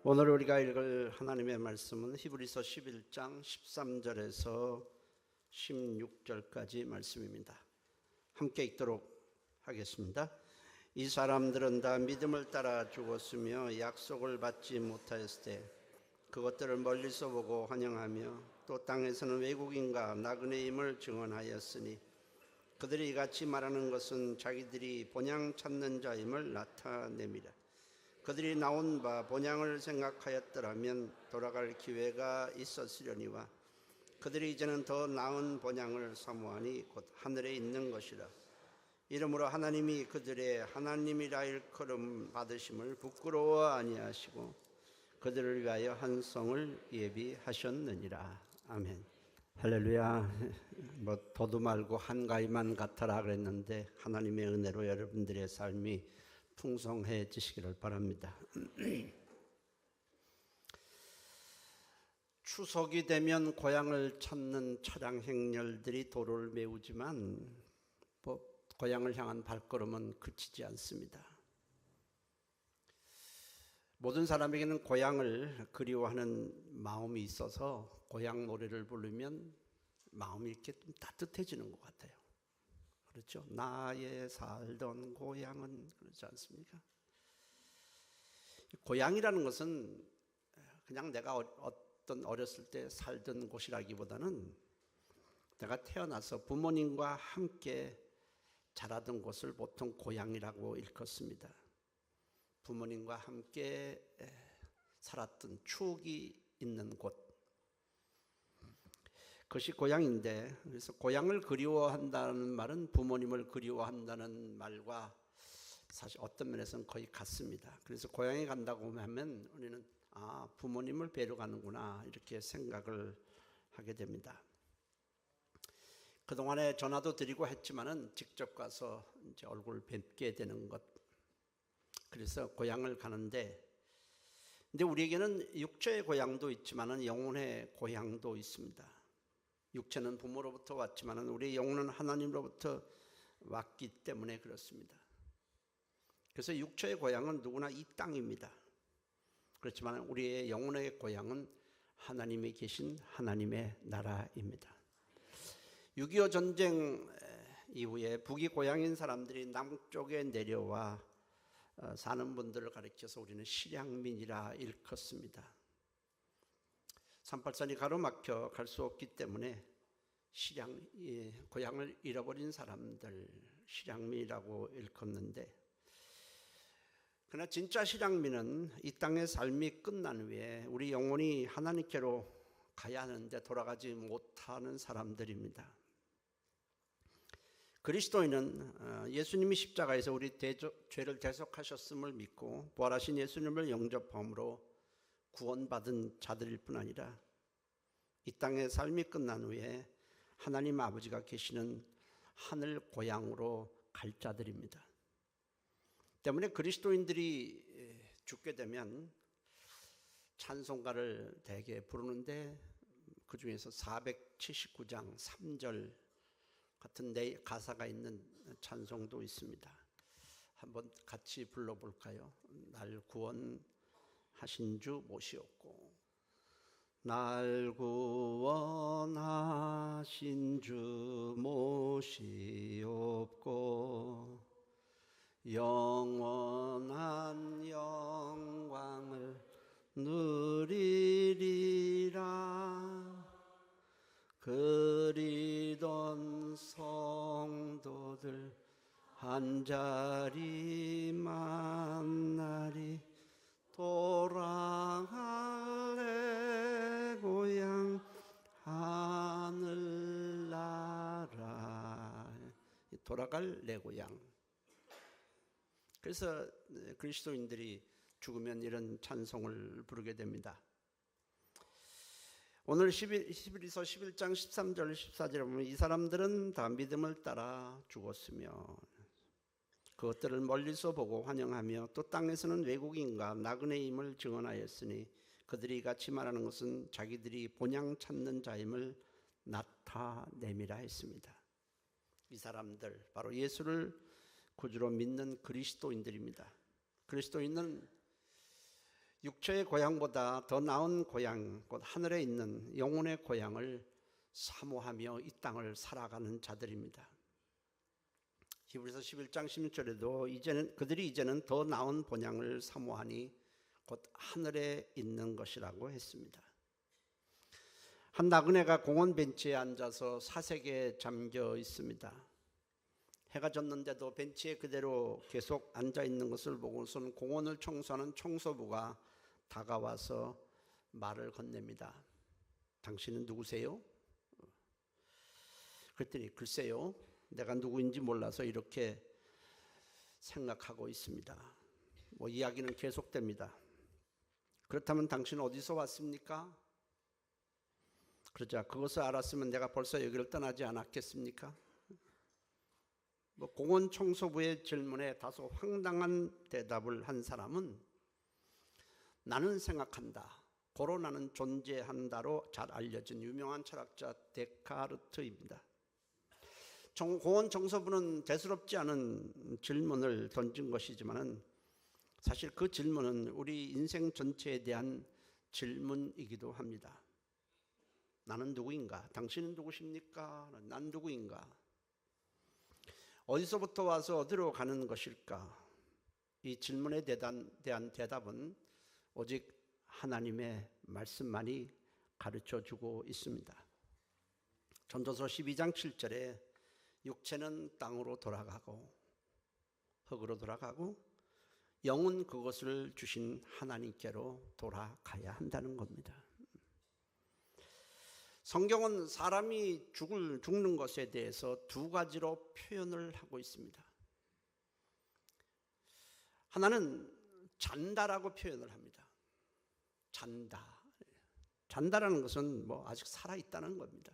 오늘 우리가 읽을 하나님의 말씀은 히브리서 11장 13절에서 16절까지 말씀입니다. 함께 읽도록 하겠습니다. 이 사람들은 다 믿음을 따라 죽었으며 약속을 받지 못하였을 때 그것들을 멀리서 보고 환영하며 또 땅에서는 외국인과 나그네임을 증언하였으니 그들이 이같이 말하는 것은 자기들이 본향 찾는 자임을 나타냅니다. 그들이 나온 바 본향을 생각하였더라면 돌아갈 기회가 있었으려니와 그들이 이제는 더 나은 본향을 사모하니 곧 하늘에 있는 것이라. 이러므로 하나님이 그들의 하나님이라 일컬음 받으심을 부끄러워 아니하시고 그들을 위하여 한 성을 예비하셨느니라. 아멘. 할렐루야. 더도 말고 한가위만 같아라 그랬는데 하나님의 은혜로 여러분들의 삶이 풍성해지시기를 바랍니다. 추석이 되면 고향을 찾는 차량 행렬들이 도로를 메우지만 고향을 향한 발걸음은 그치지 않습니다. 모든 사람에게는 고향을 그리워하는 마음이 있어서 고향 노래를 부르면 마음이 이렇게 좀 따뜻해지는 것 같아요. 그렇죠? 나의 살던 고향은 그렇지 않습니까? 고향이라는 것은 그냥 내가 어떤 어렸을 때 살던 곳이라기보다는 내가 태어나서 부모님과 함께 자라던 곳을 보통 고향이라고 일컫습니다. 부모님과 함께 살았던 추억이 있는 곳, 그것이 고향인데, 그래서 고향을 그리워한다는 말은 부모님을 그리워한다는 말과 사실 어떤 면에서는 거의 같습니다. 그래서 고향에 간다고 하면 우리는 부모님을 뵈러 가는구나 이렇게 생각을 하게 됩니다. 그동안에 전화도 드리고 했지만은 직접 가서 이제 얼굴 뵙게 되는 것, 그래서 고향을 가는데, 근데 우리에게는 육체의 고향도 있지만은 영혼의 고향도 있습니다. 육체는 부모로부터 왔지만 우리의 영혼은 하나님으로부터 왔기 때문에 그렇습니다. 그래서 육체의 고향은 누구나 이 땅입니다. 그렇지만 우리의 영혼의 고향은 하나님이 계신 하나님의 나라입니다. 6.25 전쟁 이후에 북이 고향인 사람들이 남쪽에 내려와 사는 분들을 가리켜서 우리는 실향민이라 일컫습니다. 383이 가로막혀 갈 수 없기 때문에 고향을 잃어버린 사람들, 실향민이라고 일컫는데, 그러나 진짜 실향민은 이 땅의 삶이 끝난 후에 우리 영혼이 하나님께로 가야 하는데 돌아가지 못하는 사람들입니다. 그리스도인은 예수님이 십자가에서 우리 죄를 대속하셨음을 믿고 부활하신 예수님을 영접함으로 구원받은 자들일 뿐 아니라 이 땅의 삶이 끝난 후에 하나님 아버지가 계시는 하늘 고향으로 갈 자들입니다. 때문에 그리스도인들이 죽게 되면 찬송가를 대개 부르는데 그 중에서 479장 3절 같은 가사가 있는 찬송도 있습니다. 한번 같이 불러볼까요? 날 구원하신 주 모시옵고, 날 구원하신 주 모시옵고, 영원한 영광을 누리리라. 그리던 성도들 한자리 만나리. 돌아갈래 고향 하늘나라. 돌아갈 내 고향. 그래서 그리스도인들이 죽으면 이런 찬송을 부르게 됩니다. 오늘 히브리서 11장 13절 14절에 보면 이 사람들은 다 믿음을 따라 죽었으며 그것들을 멀리서 보고 환영하며 또 땅에서는 외국인과 나그네임을 증언하였으니 그들이 같이 말하는 것은 자기들이 본향 찾는 자임을 나타내미라 했습니다. 이 사람들 바로 예수를 구주로 믿는 그리스도인들입니다. 그리스도인은 육체의 고향보다 더 나은 고향, 곧 하늘에 있는 영혼의 고향을 사모하며 이 땅을 살아가는 자들입니다. 히브리서 11장 16절에도 그들이 이제는 더 나은 본향을 사모하니 곧 하늘에 있는 것이라고 했습니다. 한 나그네가 공원 벤치에 앉아서 사색에 잠겨 있습니다. 해가 졌는데도 벤치에 그대로 계속 앉아 있는 것을 보고선 공원을 청소하는 청소부가 다가와서 말을 건넵니다. 당신은 누구세요? 그랬더니 글쎄요, 내가 누구인지 몰라서 이렇게 생각하고 있습니다. 이야기는 계속됩니다. 그렇다면 당신은 어디서 왔습니까? 그러자 그것을 알았으면 내가 벌써 여기를 떠나지 않았겠습니까? 공원 청소부의 질문에 다소 황당한 대답을 한 사람은 나는 생각한다, 고로 나는 존재한다로 잘 알려진 유명한 철학자 데카르트입니다. 공원 청소부는 대수롭지 않은 질문을 던진 것이지만 사실 그 질문은 우리 인생 전체에 대한 질문이기도 합니다. 나는 누구인가? 당신은 누구십니까? 난 누구인가? 어디서부터 와서 어디로 가는 것일까? 이 질문에 대한 대답은 오직 하나님의 말씀만이 가르쳐주고 있습니다. 전도서 12장 7절에 육체는 땅으로 돌아가고 흙으로 돌아가고 영은 그것을 주신 하나님께로 돌아가야 한다는 겁니다. 성경은 사람이 죽는 것에 대해서 두 가지로 표현을 하고 있습니다. 하나는 잔다라고 표현을 합니다. 잔다라는 것은 아직 살아있다는 겁니다.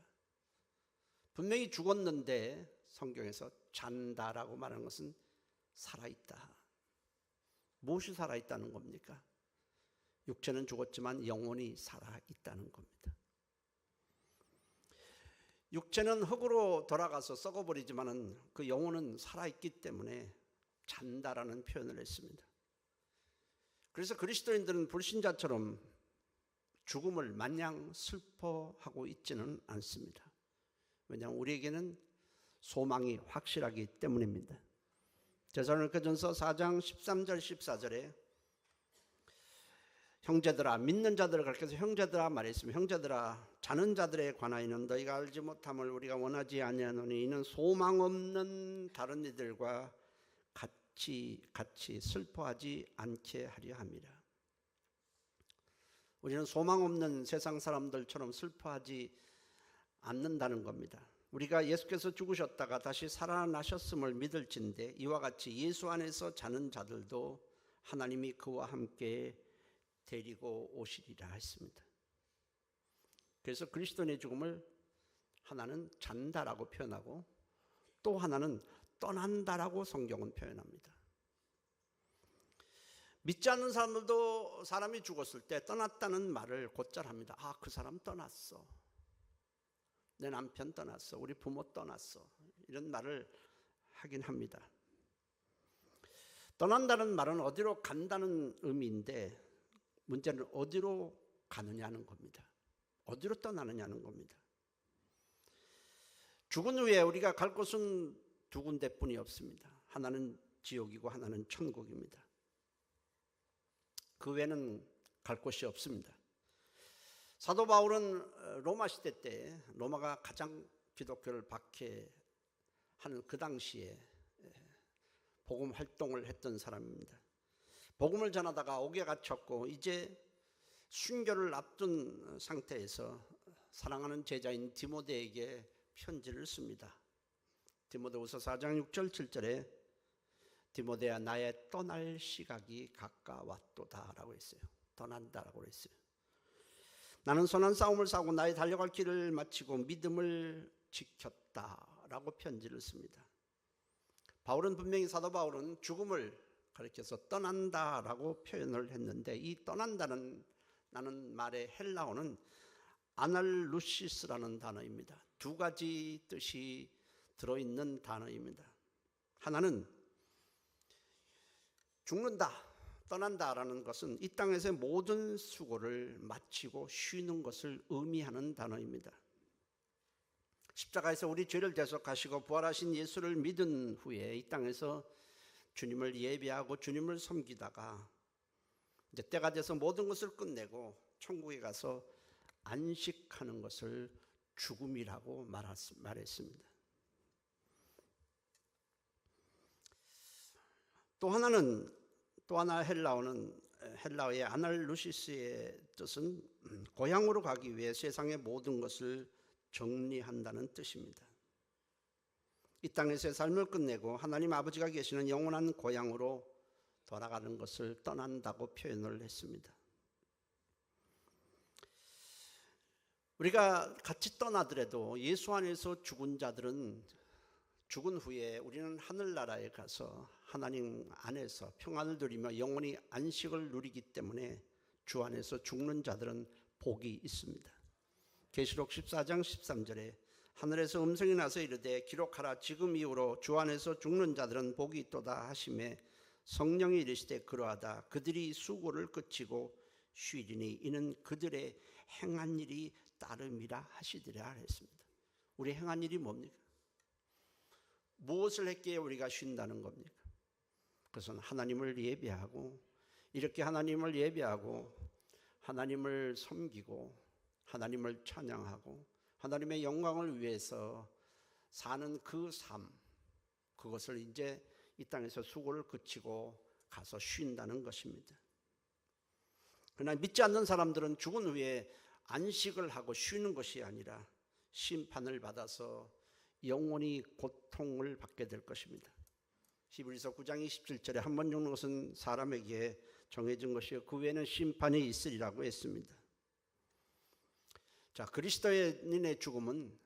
분명히 죽었는데 성경에서 잔다라고 말하는 것은 살아있다. 무엇이 살아있다는 겁니까? 육체는 죽었지만 영혼이 살아있다는 겁니다. 육체는 흙으로 돌아가서 썩어버리지만 그 영혼은 살아있기 때문에 잔다라는 표현을 했습니다. 그래서 그리스도인들은 불신자처럼 죽음을 마냥 슬퍼하고 있지는 않습니다. 왜냐하면 우리에게는 소망이 확실하기 때문입니다. 데살로니가전서 4장 13절 14절에 형제들아, 믿는 자들을 가르쳐서 형제들아 말했으면, 형제들아, 자는 자들에 관하여는 너희가 알지 못함을 우리가 원하지 아니하노니 이는 소망 없는 다른 이들과 같이 슬퍼하지 않게 하려 함이라. 우리는 소망 없는 세상 사람들처럼 슬퍼하지 않는다는 겁니다. 우리가 예수께서 죽으셨다가 다시 살아나셨음을 믿을진데 이와 같이 예수 안에서 자는 자들도 하나님이 그와 함께 데리고 오시리라 했습니다. 그래서 그리스도인의 죽음을 하나는 잔다라고 표현하고 또 하나는 떠난다라고 성경은 표현합니다. 믿지 않는 사람들도 사람이 죽었을 때 떠났다는 말을 곧잘 합니다. 아, 그 사람 떠났어. 내 남편 떠났어. 우리 부모 떠났어. 이런 말을 하긴 합니다. 떠난다는 말은 어디로 간다는 의미인데 문제는 어디로 가느냐는 겁니다. 어디로 떠나느냐는 겁니다. 죽은 후에 우리가 갈 곳은 두 군데뿐이 없습니다. 하나는 지옥이고 하나는 천국입니다. 그 외에는 갈 곳이 없습니다. 사도 바울은 로마 시대 때 로마가 가장 기독교를 박해하는 그 당시에 복음 활동을 했던 사람입니다. 복음을 전하다가 옥에 갇혔고 이제 순교를 앞둔 상태에서 사랑하는 제자인 디모데에게 편지를 씁니다. 디모데후서 4장 6절 7절에 디모데야, 나의 떠날 시각이 가까웠도다라고 했어요. 떠난다라고 했어요. 나는 선한 싸움을 싸우고 나의 달려갈 길을 마치고 믿음을 지켰다라고 편지를 씁니다. 분명히 사도 바울은 죽음을 가리켜서 떠난다라고 표현을 했는데 이 떠난다는 말의 헬라어는 아날루시스라는 단어입니다. 두 가지 뜻이 들어있는 단어입니다. 하나는 죽는다, 떠난다라는 것은 이 땅에서의 모든 수고를 마치고 쉬는 것을 의미하는 단어입니다. 십자가에서 우리 죄를 대속하시고 부활하신 예수를 믿은 후에 이 땅에서 주님을 예배하고 주님을 섬기다가 이제 때가 돼서 모든 것을 끝내고 천국에 가서 안식하는 것을 죽음이라고 말했습니다. 또 하나 헬라어의 아날루시스의 뜻은 고향으로 가기 위해 세상의 모든 것을 정리한다는 뜻입니다. 이 땅에서의 삶을 끝내고 하나님 아버지가 계시는 영원한 고향으로 돌아가는 것을 떠난다고 표현을 했습니다. 우리가 같이 떠나더라도 예수 안에서 죽은 자들은 죽은 후에 우리는 하늘나라에 가서 하나님 안에서 평안을 누리며 영원히 안식을 누리기 때문에 주 안에서 죽는 자들은 복이 있습니다. 계시록 14장 13절에 하늘에서 음성이 나서 이르되 기록하라 지금 이후로 주 안에서 죽는 자들은 복이 있도다 하시매 성령이 이르시되 그러하다 그들이 수고를 그치고 쉬리니 이는 그들의 행한 일이 따름이라 하시더라 했습니다. 우리 행한 일이 뭡니까? 무엇을 했기에 우리가 쉰다는 겁니까? 그것은 하나님을 예배하고 이렇게 하나님을 예배하고 하나님을 섬기고 하나님을 찬양하고 하나님의 영광을 위해서 사는 그 삶, 그것을 이제 이 땅에서 수고를 그치고 가서 쉰다는 것입니다. 그러나 믿지 않는 사람들은 죽은 후에 안식을 하고 쉬는 것이 아니라 심판을 받아서 영원히 고통을 받게 될 것입니다. 히브리서 9장 27절에 한 번 죽는 것은 사람에게 정해진 것이요 그 외에는 심판이 있으리라고 했습니다. 자, 그리스도인의 죽음은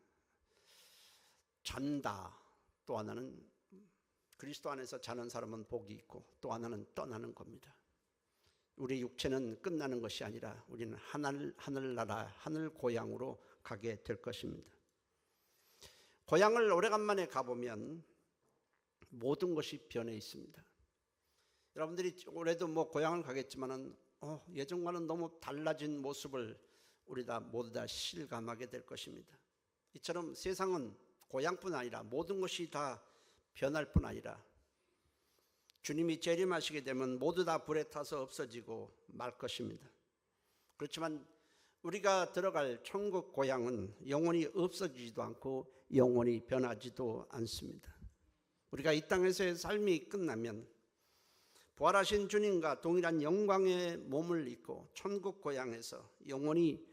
잔다. 또 하나는 그리스도 안에서 자는 사람은 복이 있고 또 하나는 떠나는 겁니다. 우리 육체는 끝나는 것이 아니라 우리는 하늘나라, 하늘 고향으로 가게 될 것입니다. 고향을 오래간만에 가보면 모든 것이 변해 있습니다. 여러분들이 올해도 고향을 가겠지만은 예전과는 너무 달라진 모습을 우리 모두 다 실감하게 될 것입니다. 이처럼 세상은 고향뿐 아니라 모든 것이 다 변할 뿐 아니라 주님이 재림하시게 되면 모두 다 불에 타서 없어지고 말 것입니다. 그렇지만 우리가 들어갈 천국 고향은 영원히 없어지지도 않고 영원히 변하지도 않습니다. 우리가 이 땅에서의 삶이 끝나면 부활하신 주님과 동일한 영광의 몸을 입고 천국 고향에서 영원히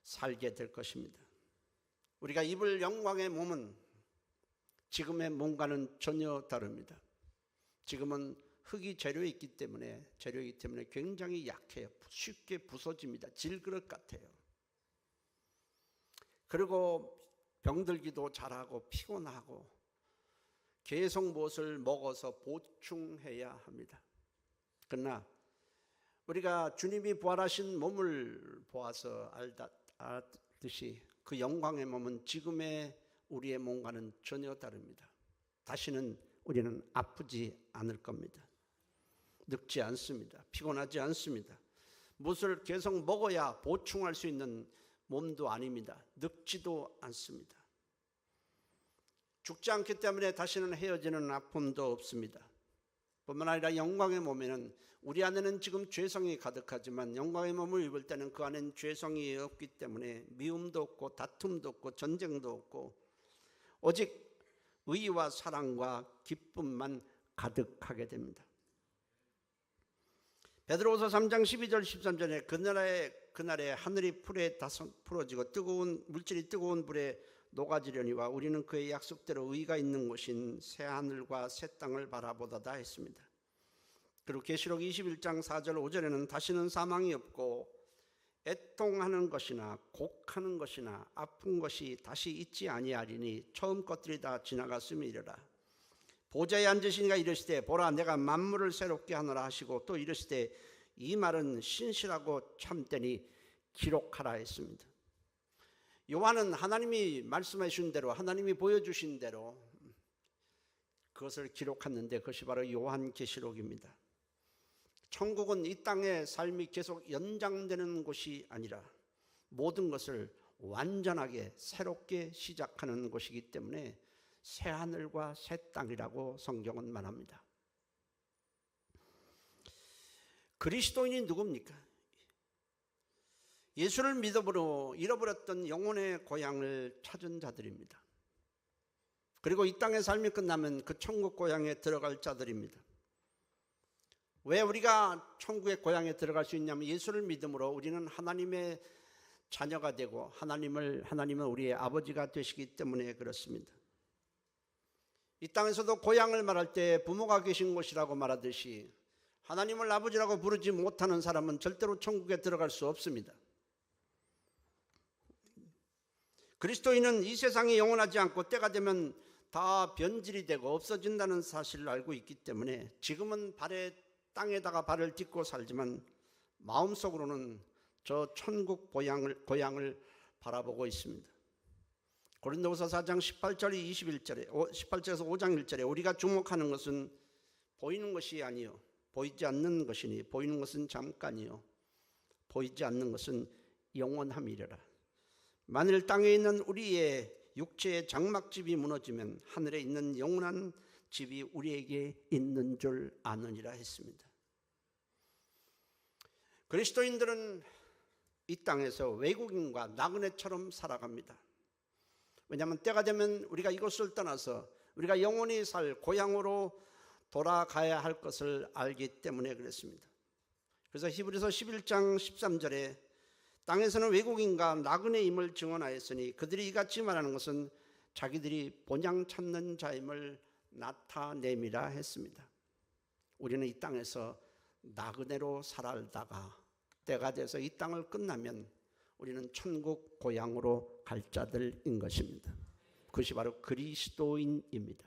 살게 될 것입니다. 우리가 입을 영광의 몸은 지금의 몸과는 전혀 다릅니다. 지금은 흙이 재료이기 때문에 굉장히 약해요. 쉽게 부서집니다. 질그릇 같아요. 그리고 병들기도 잘하고 피곤하고 계속 무엇을 먹어서 보충해야 합니다. 그러나 우리가 주님이 부활하신 몸을 보아서 알듯이 그 영광의 몸은 지금의 우리의 몸과는 전혀 다릅니다. 다시는 우리는 아프지 않을 겁니다. 늙지 않습니다. 피곤하지 않습니다. 무엇을 계속 먹어야 보충할 수 있는 몸도 아닙니다. 늙지도 않습니다. 죽지 않기 때문에 다시는 헤어지는 아픔도 없습니다. 뿐만 아니라 영광의 몸에는 우리 안에는 지금 죄성이 가득하지만 영광의 몸을 입을 때는 그 안에는 죄성이 없기 때문에 미움도 없고 다툼도 없고 전쟁도 없고 오직 의와 사랑과 기쁨만 가득하게 됩니다. 베드로후서 3장 12절 13절에 그날에 하늘이 풀에 풀어지고 물질이 뜨거운 불에 녹아지려니와 우리는 그의 약속대로 의가 있는 곳인 새 하늘과 새 땅을 바라보다다 했습니다. 그리고 계시록 21장 4절 5절에는 다시는 사망이 없고 애통하는 것이나 곡하는 것이나 아픈 것이 다시 있지 아니하리니 처음 것들이 다 지나갔음이니라. 보좌에 앉으시니가 이르시되 보라 내가 만물을 새롭게 하노라 하시고 또 이르시되 이 말은 신실하고 참되니 기록하라 했습니다. 요한은 하나님이 말씀해 주신 대로 하나님이 보여주신 대로 그것을 기록했는데 그것이 바로 요한계시록입니다. 천국은 이 땅의 삶이 계속 연장되는 곳이 아니라 모든 것을 완전하게 새롭게 시작하는 곳이기 때문에 새 하늘과 새 땅이라고 성경은 말합니다. 그리스도인이 누굽니까? 예수를 믿음으로 잃어버렸던 영혼의 고향을 찾은 자들입니다. 그리고 이 땅의 삶이 끝나면 그 천국 고향에 들어갈 자들입니다. 왜 우리가 천국의 고향에 들어갈 수 있냐면 예수를 믿음으로 우리는 하나님의 자녀가 되고 하나님은 우리의 아버지가 되시기 때문에 그렇습니다. 이 땅에서도 고향을 말할 때 부모가 계신 곳이라고 말하듯이 하나님을 아버지라고 부르지 못하는 사람은 절대로 천국에 들어갈 수 없습니다. 그리스도인은 이 세상이 영원하지 않고 때가 되면 다 변질이 되고 없어진다는 사실을 알고 있기 때문에 지금은 땅에다가 발을 딛고 살지만 마음속으로는 저 천국 고향을 바라보고 있습니다. 고린도후서 4장 18절에서 5장 1절에 우리가 주목하는 것은 보이는 것이 아니요 보이지 않는 것이니 보이는 것은 잠깐이요 보이지 않는 것은 영원함이려라. 만일 땅에 있는 우리의 육체의 장막집이 무너지면 하늘에 있는 영원한 집이 우리에게 있는 줄 아느니라 했습니다. 그리스도인들은 이 땅에서 외국인과 나그네처럼 살아갑니다. 왜냐하면 때가 되면 우리가 이곳을 떠나서 우리가 영원히 살 고향으로 돌아가야 할 것을 알기 때문에 그렇습니다. 그래서 히브리서 11장 13절에 땅에서는 외국인과 나그네임을 증언하였으니 그들이 이같이 말하는 것은 자기들이 본향 찾는 자임을 나타냄이라 했습니다. 우리는 이 땅에서 나그네로 살아다가 때가 돼서 이 땅을 끝나면 우리는 천국 고향으로 갈 자들인 것입니다. 그것이 바로 그리스도인입니다.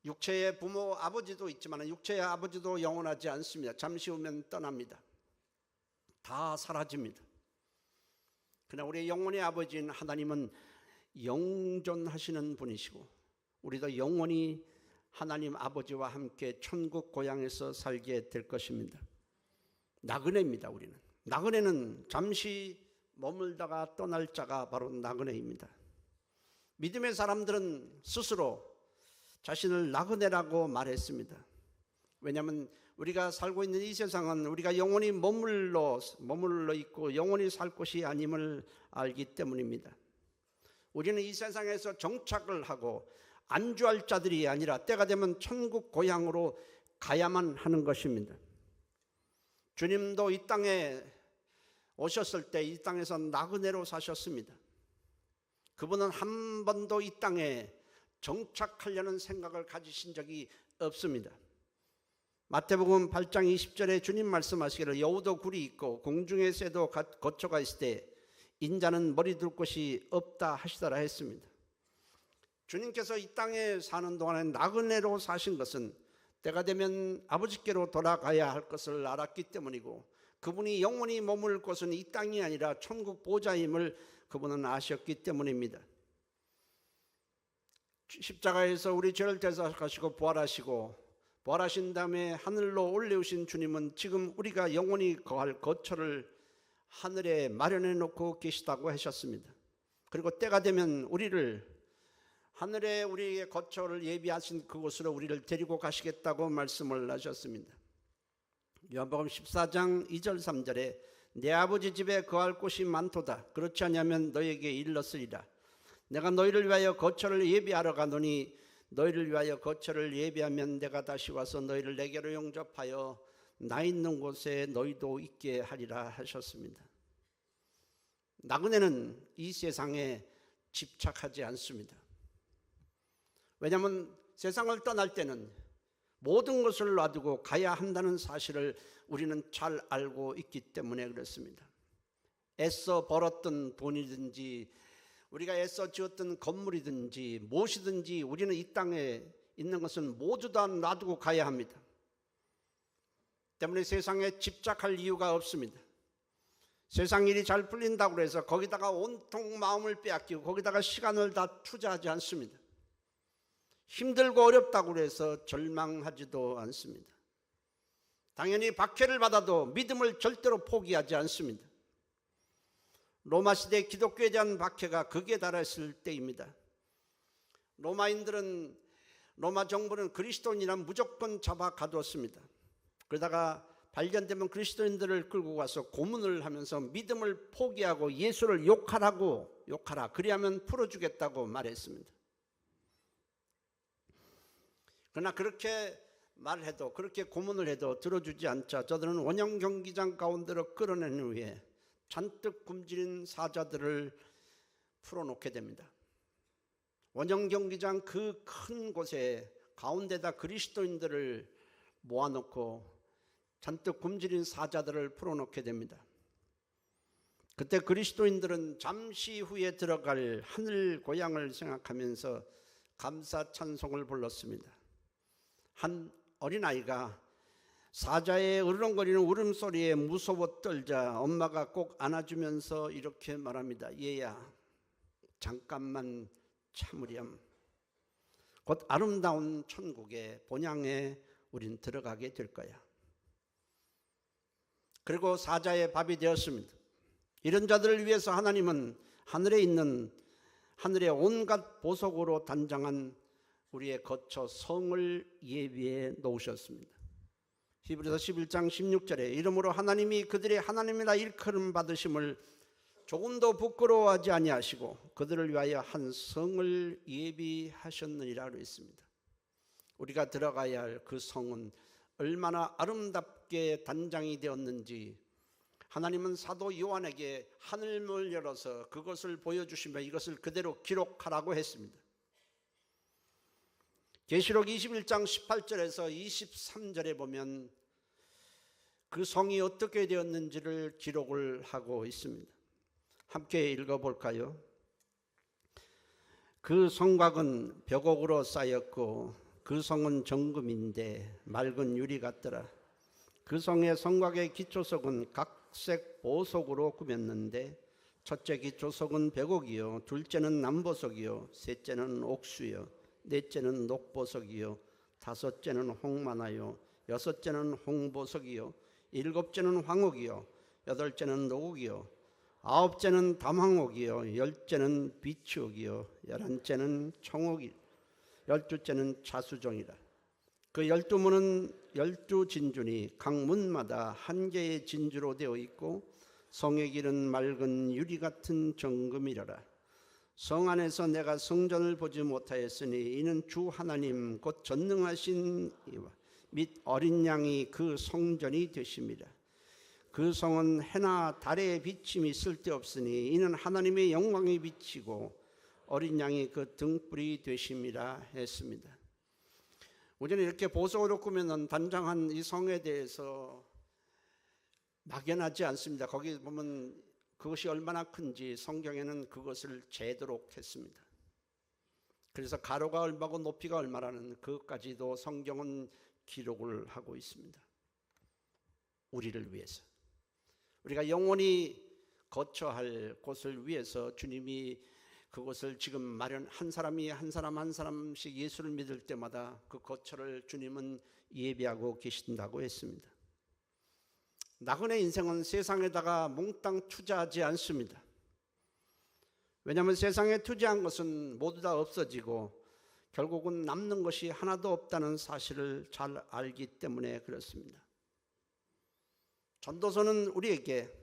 육체의 부모 아버지도 있지만 육체의 아버지도 영원하지 않습니다. 잠시 후면 떠납니다. 다 사라집니다. 그러나 우리의 영혼의 아버지인 하나님은 영존하시는 분이시고 우리도 영원히 하나님 아버지와 함께 천국 고향에서 살게 될 것입니다. 나그네입니다. 우리는 나그네는 잠시 머물다가 떠날 자가 바로 나그네입니다. 믿음의 사람들은 스스로 자신을 나그네라고 말했습니다. 왜냐하면 우리가 살고 있는 이 세상은 우리가 영원히 머물러 있고 영원히 살 곳이 아님을 알기 때문입니다. 우리는 이 세상에서 정착을 하고 안주할 자들이 아니라 때가 되면 천국 고향으로 가야만 하는 것입니다. 주님도 이 땅에 오셨을 때 이 땅에서 나그네로 사셨습니다. 그분은 한 번도 이 땅에 정착하려는 생각을 가지신 적이 없습니다. 마태복음 8장 20절에 주님 말씀하시기를 여우도 굴이 있고 공중의 새도 거처가 있을 때 인자는 머리 둘 곳이 없다 하시더라 했습니다. 주님께서 이 땅에 사는 동안에 나그네로 사신 것은 때가 되면 아버지께로 돌아가야 할 것을 알았기 때문이고 그분이 영원히 머물 곳은 이 땅이 아니라 천국 보좌임을 그분은 아셨기 때문입니다. 십자가에서 우리 죄를 대속하시고 부활하신 다음에 하늘로 올려오신 주님은 지금 우리가 영원히 거할 거처를 하늘에 마련해 놓고 계시다고 하셨습니다. 그리고 때가 되면 하늘에 우리의 거처를 예비하신 그곳으로 우리를 데리고 가시겠다고 말씀을 하셨습니다. 요한복음 14장 2절 3절에 내 아버지 집에 거할 곳이 많도다. 그렇지 않으면 너에게 일렀으리라. 내가 너희를 위하여 거처를 예비하러 가노니 너희를 위하여 거처를 예비하면 내가 다시 와서 너희를 내게로 영접하여 나 있는 곳에 너희도 있게 하리라 하셨습니다. 나그네는 이 세상에 집착하지 않습니다. 왜냐하면 세상을 떠날 때는 모든 것을 놔두고 가야 한다는 사실을 우리는 잘 알고 있기 때문에 그렇습니다. 애써 벌었던 돈이든지 우리가 애써 지었던 건물이든지 무엇이든지 우리는 이 땅에 있는 것은 모두 다 놔두고 가야 합니다. 때문에 세상에 집착할 이유가 없습니다. 세상 일이 잘 풀린다고 해서 거기다가 온통 마음을 빼앗기고 거기다가 시간을 다 투자하지 않습니다. 힘들고 어렵다고 해서 절망하지도 않습니다. 당연히 박해를 받아도 믿음을 절대로 포기하지 않습니다. 로마 시대 기독교에 대한 박해가 극에 달했을 때입니다. 로마 정부는 그리스도인이란 무조건 잡아 가두었습니다. 그러다가 발견되면 그리스도인들을 끌고 가서 고문을 하면서 믿음을 포기하고 예수를 욕하라. 그리하면 풀어주겠다고 말했습니다. 그러나 그렇게 말해도, 그렇게 고문을 해도 들어주지 않자 저들은 원형 경기장 가운데로 끌어낸 후에 잔뜩 굶주린 사자들을 풀어놓게 됩니다. 원형 경기장 그 큰 곳에 가운데다 그리스도인들을 모아놓고 잔뜩 굶주린 사자들을 풀어놓게 됩니다. 그때 그리스도인들은 잠시 후에 들어갈 하늘 고향을 생각하면서 감사 찬송을 불렀습니다. 한 어린아이가 사자의 으르렁거리는 울음소리에 무서워 떨자 엄마가 꼭 안아주면서 이렇게 말합니다. 얘야, 잠깐만 참으렴. 곧 아름다운 천국의 본향에 우린 들어가게 될 거야. 그리고 사자의 밥이 되었습니다. 이런 자들을 위해서 하나님은 하늘의 온갖 보석으로 단장한 우리의 거처 성을 예비해 놓으셨습니다. 히브리서 11장 16절에 이러므로 하나님이 그들의 하나님이라 일컬음 받으심을 조금도 부끄러워하지 아니하시고 그들을 위하여 한 성을 예비하셨느니라 했습니다. 우리가 들어가야 할 그 성은 얼마나 아름답게 단장이 되었는지 하나님은 사도 요한에게 하늘문을 열어서 그것을 보여주시며 이것을 그대로 기록하라고 했습니다. 계시록 21장 18절에서 23절에 보면 그 성이 어떻게 되었는지를 기록을 하고 있습니다. 함께 읽어볼까요? 그 성곽은 벽옥으로 쌓였고 그 성은 정금인데 맑은 유리 같더라. 그 성의 성곽의 기초석은 각색 보석으로 꾸몄는데 첫째 기초석은 벽옥이요, 둘째는 남보석이요, 셋째는 옥수요, 넷째는 녹보석이요, 다섯째는 홍마나요, 여섯째는 홍보석이요, 일곱째는 황옥이요, 여덟째는 노옥이요, 아홉째는 담황옥이요, 열째는 비추옥이요, 열한째는 청옥이요, 열두째는 자수정이라. 그 12문은 12진주니 각 문마다 한 개의 진주로 되어 있고 성의 길은 맑은 유리 같은 정금이라라. 성 안에서 내가 성전을 보지 못하였으니 이는 주 하나님 곧 전능하신 이와 및 어린 양이 그 성전이 되심이라. 그 성은 해나 달의 비침이 쓸데없으니 이는 하나님의 영광이 비치고 어린 양이 그 등불이 되심이라 했습니다. 우리는 이렇게 보석으로 꾸며놓은 단장한 이 성에 대해서 막연하지 않습니다. 거기 보면 그것이 얼마나 큰지 성경에는 그것을 재도록 했습니다. 그래서 가로가 얼마고 높이가 얼마라는 그것까지도 성경은 기록을 하고 있습니다. 우리를 위해서, 우리가 영원히 거처할 곳을 위해서 주님이 그것을 지금 마련, 한 사람이 한 사람씩 예수를 믿을 때마다 그 거처를 주님은 예비하고 계신다고 했습니다. 나그네 인생은 세상에다가 몽땅 투자하지 않습니다. 왜냐하면 세상에 투자한 것은 모두 다 없어지고 결국은 남는 것이 하나도 없다는 사실을 잘 알기 때문에 그렇습니다. 전도서는 우리에게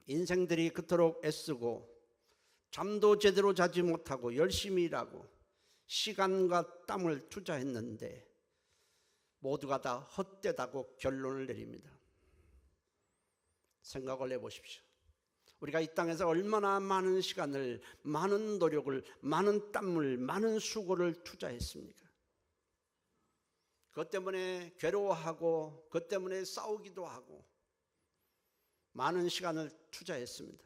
인생들이 그토록 애쓰고 잠도 제대로 자지 못하고 열심히 일하고 시간과 땀을 투자했는데 모두가 다 헛되다고 결론을 내립니다. 생각을 해보십시오. 우리가 이 땅에서 얼마나 많은 시간을, 많은 노력을, 많은 땀을, 많은 수고를 투자했습니까? 그것 때문에 괴로워하고 그것 때문에 싸우기도 하고 많은 시간을 투자했습니다.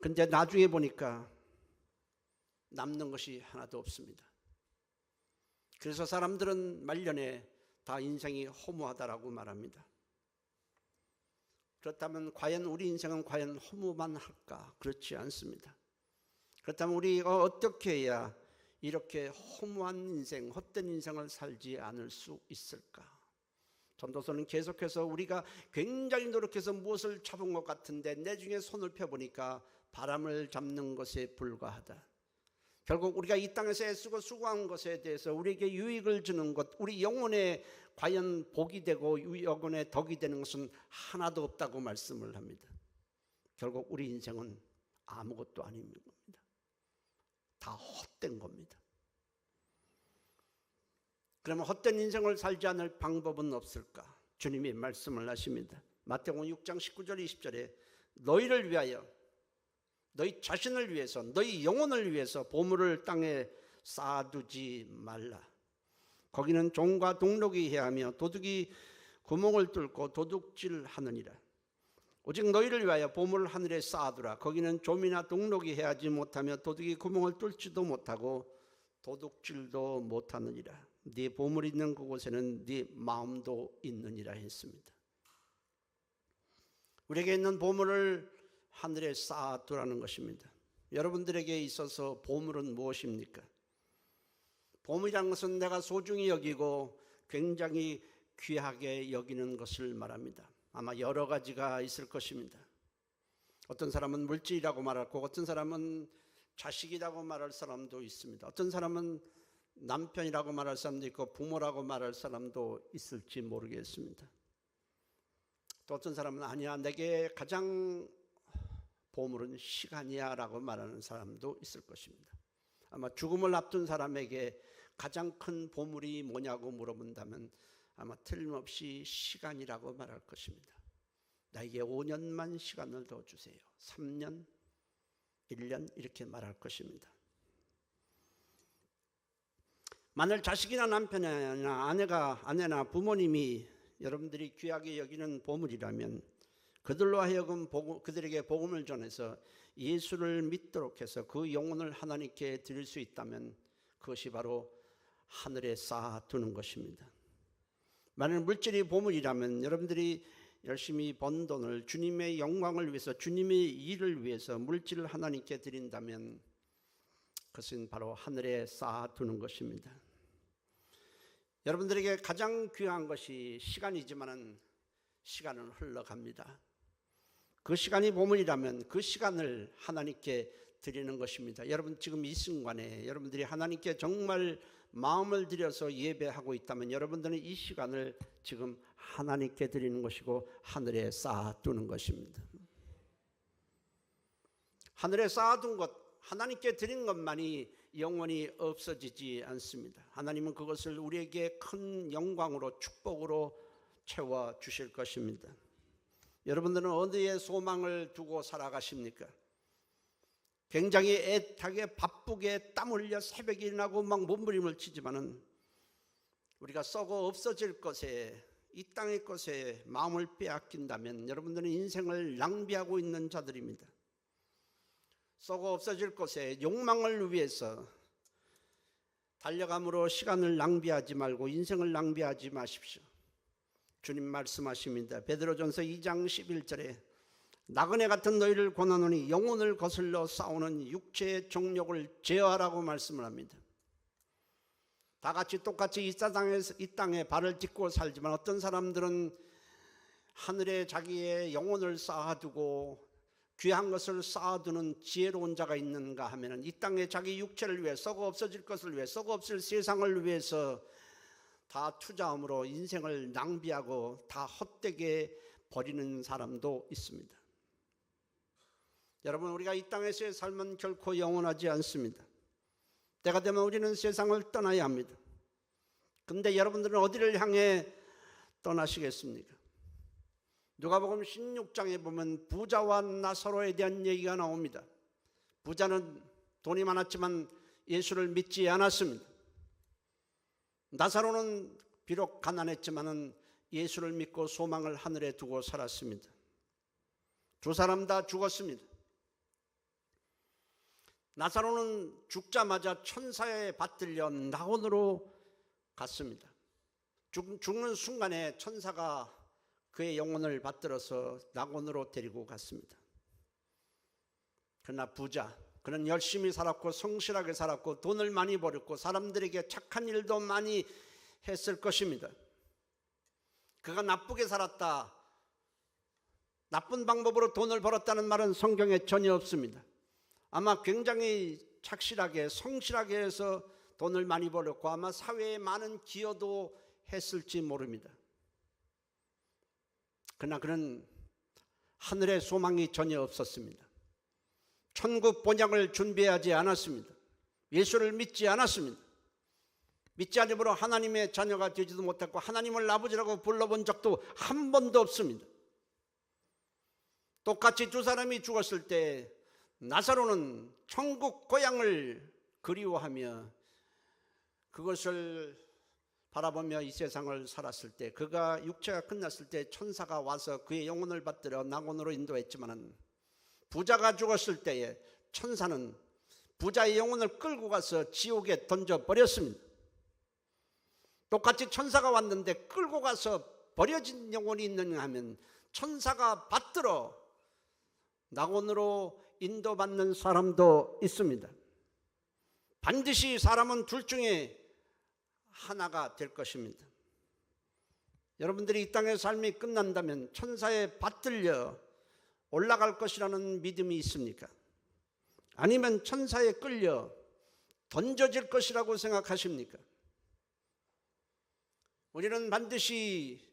근데 나중에 보니까 남는 것이 하나도 없습니다. 그래서 사람들은 말년에 다 인생이 허무하다라고 말합니다. 그렇다면 과연 우리 인생은 과연 허무만 할까? 그렇지 않습니다. 그렇다면 우리가 어떻게 해야 이렇게 허무한 인생, 헛된 인생을 살지 않을 수 있을까? 전도서는 계속해서 우리가 굉장히 노력해서 무엇을 잡은 것 같은데 내중에 손을 펴보니까 바람을 잡는 것에 불과하다. 결국 우리가 이 땅에서 애쓰고 수고한 것에 대해서 우리에게 유익을 주는 것, 우리 영혼에 과연 복이 되고 영혼에 덕이 되는 것은 하나도 없다고 말씀을 합니다. 결국 우리 인생은 아무것도 아닌 겁니다. 다 헛된 겁니다. 그러면 헛된 인생을 살지 않을 방법은 없을까? 주님이 말씀을 하십니다. 마태복음 6장 19절 20절에 너희를 위하여, 너희 자신을 위해서, 너희 영혼을 위해서 보물을 땅에 쌓아두지 말라. 거기는 종과 동록이 해하며 도둑이 구멍을 뚫고 도둑질하느니라. 오직 너희를 위하여 보물을 하늘에 쌓아두라. 거기는 좀이나 동록이 해하지 못하며 도둑이 구멍을 뚫지도 못하고 도둑질도 못하느니라. 네 보물이 있는 그곳에는 네 마음도 있느니라 했습니다. 우리에게 있는 보물을 하늘에 쌓아두라는 것입니다. 여러분들에게 있어서 보물은 무엇입니까? 보물이라는 것은 내가 소중히 여기고 굉장히 귀하게 여기는 것을 말합니다. 아마 여러 가지가 있을 것입니다. 어떤 사람은 물질이라고 말하고, 어떤 사람은 자식이라고 말할 사람도 있습니다. 어떤 사람은 남편이라고 말할 사람도 있고 부모라고 말할 사람도 있을지 모르겠습니다. 또 어떤 사람은 아니야, 내게 가장 보물은 시간이야 라고 말하는 사람도 있을 것입니다. 아마 죽음을 앞둔 사람에게 가장 큰 보물이 뭐냐고 물어본다면 아마 틀림없이 시간이라고 말할 것입니다. 나에게 5년만 시간을 더 주세요. 3년, 1년 이렇게 말할 것입니다. 만일 자식이나 남편이나 아내나 부모님이 여러분들이 귀하게 여기는 보물이라면 그들로 하여금 그들에게 복음을 전해서 예수를 믿도록 해서 그 영혼을 하나님께 드릴 수 있다면 그것이 바로 하늘에 쌓아두는 것입니다. 만일 물질이 보물이라면 여러분들이 열심히 번 돈을 주님의 영광을 위해서, 주님의 일을 위해서 물질을 하나님께 드린다면 그것은 바로 하늘에 쌓아두는 것입니다. 여러분들에게 가장 귀한 것이 시간이지만은 시간은 흘러갑니다. 그 시간이 보물이라면 그 시간을 하나님께 드리는 것입니다. 여러분 지금 이 순간에 여러분들이 하나님께 정말 마음을 들여서 예배하고 있다면 여러분들은 이 시간을 지금 하나님께 드리는 것이고 하늘에 쌓아두는 것입니다. 하늘에 쌓아둔 것, 하나님께 드린 것만이 영원히 없어지지 않습니다. 하나님은 그것을 우리에게 큰 영광으로 축복으로 채워주실 것입니다. 여러분들은 어디에 소망을 두고 살아가십니까? 굉장히 애타게 바쁘게 땀 흘려 새벽에 일어나고 막 몸부림을 치지만은 우리가 썩어 없어질 것에, 이 땅의 것에 마음을 빼앗긴다면 여러분들은 인생을 낭비하고 있는 자들입니다. 썩어 없어질 것에 욕망을 위해서 달려감으로 시간을 낭비하지 말고 인생을 낭비하지 마십시오. 주님 말씀하십니다. 베드로전서 2장 11절에 나그네 같은 너희를 권하노니 영혼을 거슬러 싸우는 육체의 정욕을 제어하라고 말씀을 합니다. 다 같이 똑같이 이 땅에 발을 딛고 살지만 어떤 사람들은 하늘에 자기의 영혼을 쌓아두고 귀한 것을 쌓아두는 지혜로운 자가 있는가 하면 이 땅에 자기 육체를 위해, 썩어 없어질 것을 위해, 썩어 없을 세상을 위해서 다 투자함으로 인생을 낭비하고 다 헛되게 버리는 사람도 있습니다. 여러분, 우리가 이 땅에서의 삶은 결코 영원하지 않습니다. 때가 되면 우리는 세상을 떠나야 합니다. 그런데 여러분들은 어디를 향해 떠나시겠습니까? 누가복음 16장에 보면 부자와 나사로에 대한 얘기가 나옵니다. 부자는 돈이 많았지만 예수를 믿지 않았습니다. 나사로는 비록 가난했지만 예수를 믿고 소망을 하늘에 두고 살았습니다. 두 사람 다 죽었습니다. 나사로는 죽자마자 천사에 받들려 낙원으로 갔습니다. 죽는 순간에 천사가 그의 영혼을 받들어서 낙원으로 데리고 갔습니다. 그러나 부자, 그는 열심히 살았고 성실하게 살았고 돈을 많이 벌었고 사람들에게 착한 일도 많이 했을 것입니다. 그가 나쁘게 살았다, 나쁜 방법으로 돈을 벌었다는 말은 성경에 전혀 없습니다. 아마 굉장히 착실하게 성실하게 해서 돈을 많이 벌었고 아마 사회에 많은 기여도 했을지 모릅니다. 그러나 그는 하늘의 소망이 전혀 없었습니다. 천국 본향을 준비하지 않았습니다. 예수를 믿지 않았습니다. 믿지 않으므로 하나님의 자녀가 되지도 못했고 하나님을 아버지라고 불러본 적도 한 번도 없습니다. 똑같이 두 사람이 죽었을 때 나사로는 천국 고향을 그리워하며 그것을 바라보며 이 세상을 살았을 때, 그가 육체가 끝났을 때 천사가 와서 그의 영혼을 받들어 낙원으로 인도했지만 부자가 죽었을 때에 천사는 부자의 영혼을 끌고 가서 지옥에 던져버렸습니다. 똑같이 천사가 왔는데 끌고 가서 버려진 영혼이 있느냐 하면 천사가 받들어 낙원으로 인도받는 사람도 있습니다. 반드시 사람은 둘 중에 하나가 될 것입니다. 여러분들이 이 땅의 삶이 끝난다면 천사에 받들려 올라갈 것이라는 믿음이 있습니까? 아니면 천사에 끌려 던져질 것이라고 생각하십니까? 우리는 반드시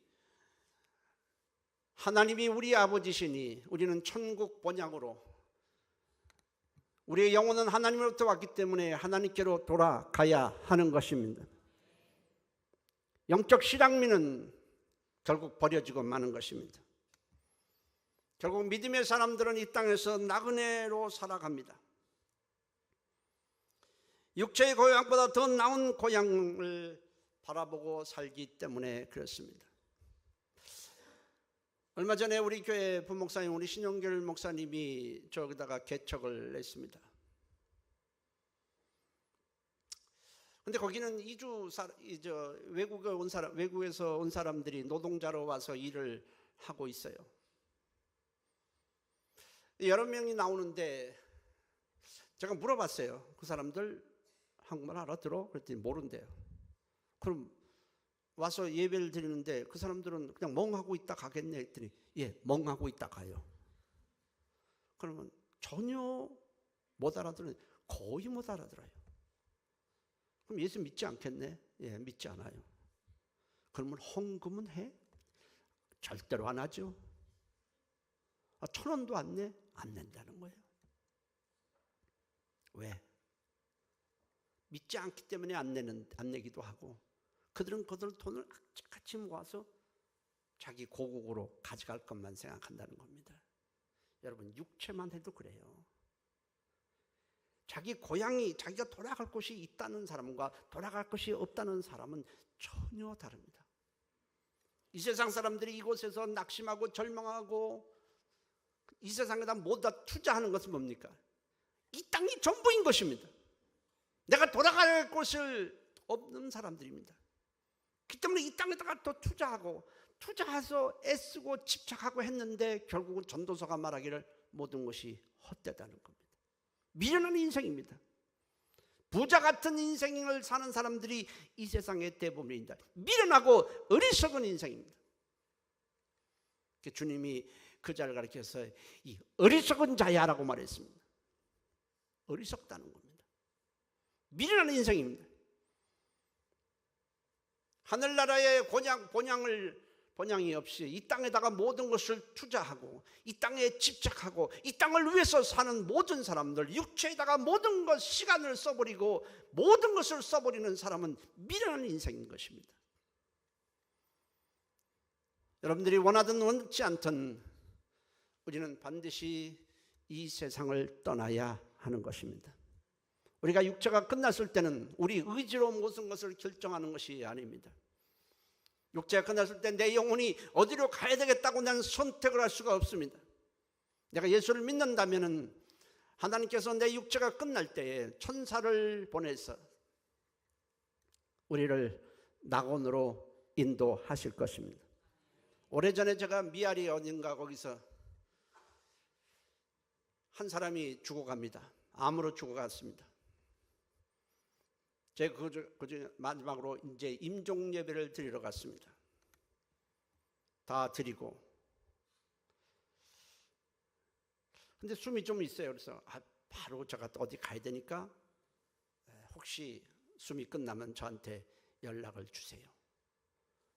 하나님이 우리 아버지시니 우리는 천국 본향으로, 우리의 영혼은 하나님으로부터 왔기 때문에 하나님께로 돌아가야 하는 것입니다. 영적 실향민은 결국 버려지고 마는 것입니다. 결국 믿음의 사람들은 이 땅에서 나그네로 살아갑니다. 육체의 고향보다 더 나은 고향을 바라보고 살기 때문에 그렇습니다. 얼마 전에 우리 교회 부목사님, 우리 신용길 목사님이 저기다가 개척을 냈습니다. 근데 거기는 외국에서 온 사람들이 노동자로 와서 일을 하고 있어요. 여러 명이 나오는데 제가 물어봤어요. 그 사람들 한국말 알아들어? 그랬더니 모른대요. 그럼 와서 예배를 드리는데 그 사람들은 그냥 멍하고 있다 가겠네 했더니 예, 멍하고 있다 가요. 그러면 전혀 못 알아들어요. 거의 못 알아들어요. 그럼 예수 믿지 않겠네? 예, 믿지 않아요. 그러면 헌금은 해? 절대로 안 하죠. 1,000원도 안 내? 안 낸다는 거예요. 왜? 믿지 않기 때문에 안 내기도 하고, 그들은 그들 돈을 같이 모아서 자기 고국으로 가져갈 것만 생각한다는 겁니다. 여러분, 육체만 해도 그래요. 자기 고향이, 자기가 돌아갈 곳이 있다는 사람과 돌아갈 것이 없다는 사람은 전혀 다릅니다. 이 세상 사람들이 이곳에서 낙심하고 절망하고 이 세상에다 모두 투자하는 것은 뭡니까? 이 땅이 전부인 것입니다. 내가 돌아갈 곳을 없는 사람들입니다. 그 때문에 이 땅에다가 또 투자해서 애쓰고 집착하고 했는데 결국은 전도서가 말하기를 모든 것이 헛되다는 겁니다. 미련한 인생입니다. 부자 같은 인생을 사는 사람들이 이 세상의 대부분입니다. 미련하고 어리석은 인생입니다. 주님이 그 자를 가리켜서 이 어리석은 자야라고 말했습니다. 어리석다는 겁니다. 미련한 인생입니다. 하늘나라의 본향이 없이 이 땅에다가 모든 것을 투자하고 이 땅에 집착하고 이 땅을 위해서 사는 모든 사람들, 육체에다가 모든 것 시간을 써버리고 모든 것을 써버리는 사람은 미련한 인생인 것입니다. 여러분들이 원하든 원치 않든 우리는 반드시 이 세상을 떠나야 하는 것입니다. 우리가 육체가 끝났을 때는 우리 의지로 모든 것을 결정하는 것이 아닙니다. 육체가 끝났을 때 내 영혼이 어디로 가야 되겠다고 난 선택을 할 수가 없습니다. 내가 예수를 믿는다면 하나님께서 내 육체가 끝날 때에 천사를 보내서 우리를 낙원으로 인도하실 것입니다. 오래전에 제가 미아리 어딘가 거기서 한 사람이 죽어갑니다. 암으로 죽어갔습니다. 제가 그중에 마지막으로 이제 임종 예배를 드리러 갔습니다. 다 드리고, 근데 숨이 좀 있어요. 그래서 바로 제가 어디 가야 되니까 혹시 숨이 끝나면 저한테 연락을 주세요.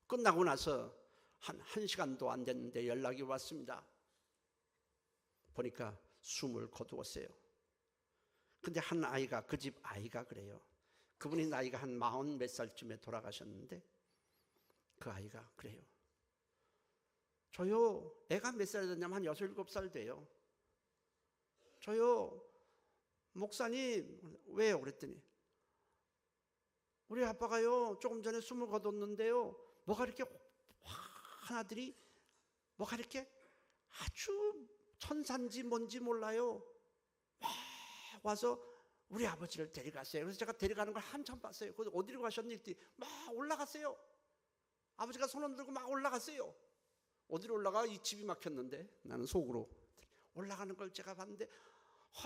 끝나고 나서 한 1시간도 안 됐는데 연락이 왔습니다. 보니까 숨을 거두었어요. 근데 한 아이가, 그 집 아이가 그래요. 그분이 나이가 한 40 몇 살쯤에 돌아가셨는데 그 아이가 그래요. 저요, 애가 몇 살 됐냐면 한 6, 7살 돼요. 저요, 목사님, 왜요? 그랬더니 우리 아빠가요, 조금 전에 숨을 거뒀는데요, 뭐가 이렇게 하나들이 뭐가 이렇게 아주 천산지 뭔지 몰라요. 막 와서 우리 아버지를 데려갔어요. 그래서 제가 데려가는 걸 한참 봤어요. 그래서 어디로 가셨니? 했더니 막 올라갔어요. 아버지가 손을 들고 막 올라갔어요. 어디로 올라가? 이 집이 막혔는데 나는 속으로 올라가는 걸 제가 봤는데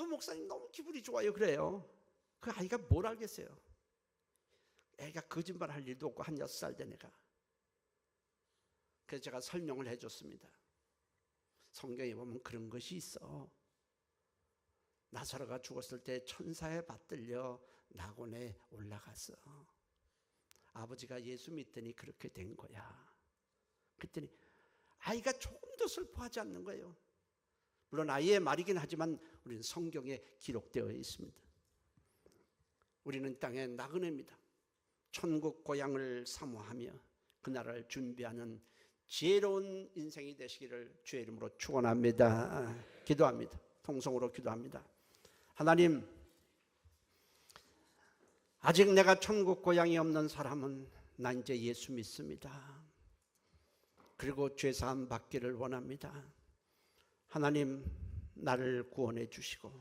목사님 너무 기분이 좋아요. 그래요. 그 아이가 뭘 알겠어요. 애가 거짓말 할 일도 없고 한 6살 된 애가. 그래서 제가 설명을 해줬습니다. 성경에 보면 그런 것이 있어. 나사로가 죽었을 때 천사에 받들려 낙원에 올라갔어. 아버지가 예수 믿더니 그렇게 된 거야. 그랬더니 아이가 조금 더 슬퍼하지 않는 거예요. 물론 아이의 말이긴 하지만 우리는 성경에 기록되어 있습니다. 우리는 땅의 나그네입니다. 천국 고향을 사모하며 그 나라를 준비하는 지혜로운 인생이 되시기를 주의 이름으로 축원합니다. 기도합니다. 통성으로 기도합니다. 하나님, 아직 내가 천국 고향이 없는 사람은 나 이제 예수 믿습니다. 그리고 죄사함 받기를 원합니다. 하나님, 나를 구원해 주시고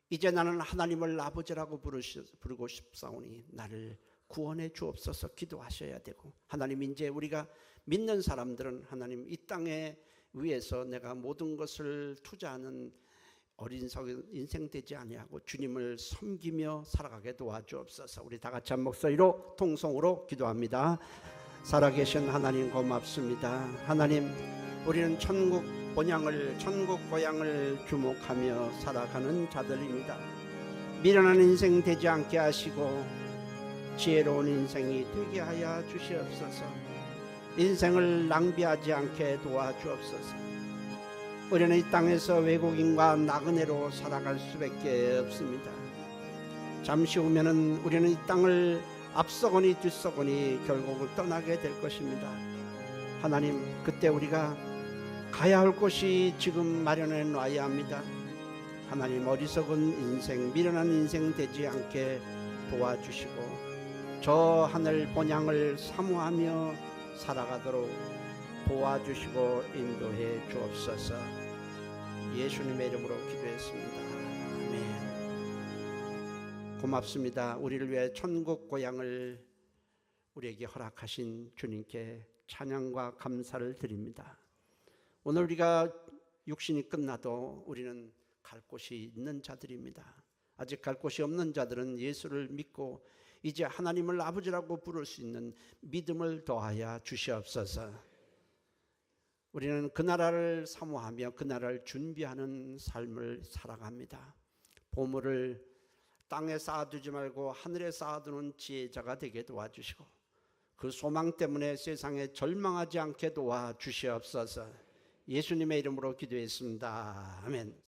이제 나는 하나님을 아버지라고 부르고 싶사오니 나를 구원해 주옵소서. 기도하셔야 되고, 하나님, 이제 우리가 믿는 사람들은 하나님 이 땅에 위해서 내가 모든 것을 투자하는 어린 인생 되지 아니하고 주님을 섬기며 살아가게 도와주옵소서. 우리 다 같이 한 목소리로 통성으로 기도합니다. 살아계신 하나님 고맙습니다. 하나님, 우리는 천국 본향을, 천국 고향을 주목하며 살아가는 자들입니다. 미련한 인생 되지 않게 하시고 지혜로운 인생이 되게 하여 주시옵소서. 인생을 낭비하지 않게 도와주옵소서. 우리는 이 땅에서 외국인과 나그네로 살아갈 수밖에 없습니다. 잠시 후면은 우리는 이 땅을 앞서거니 뒤서거니 결국은 떠나게 될 것입니다. 하나님, 그때 우리가 가야 할 곳이 지금 마련해 놔야 합니다. 하나님, 어리석은 인생, 미련한 인생 되지 않게 도와주시고 저 하늘 본향을 사모하며 살아가도록 도와주시고 인도해 주옵소서. 예수님의 이름으로 기도했습니다. 아멘. 고맙습니다. 우리를 위해 천국 고향을 우리에게 허락하신 주님께 찬양과 감사를 드립니다. 오늘 우리가 육신이 끝나도 우리는 갈 곳이 있는 자들입니다. 아직 갈 곳이 없는 자들은 예수를 믿고 이제 하나님을 아버지라고 부를 수 있는 믿음을 더하여 주시옵소서. 우리는 그 나라를 사모하며 그 나라를 준비하는 삶을 살아갑니다. 보물을 땅에 쌓아두지 말고 하늘에 쌓아두는 지혜자가 되게 도와주시고 그 소망 때문에 세상에 절망하지 않게 도와주시옵소서. 예수님의 이름으로 기도했습니다. 아멘.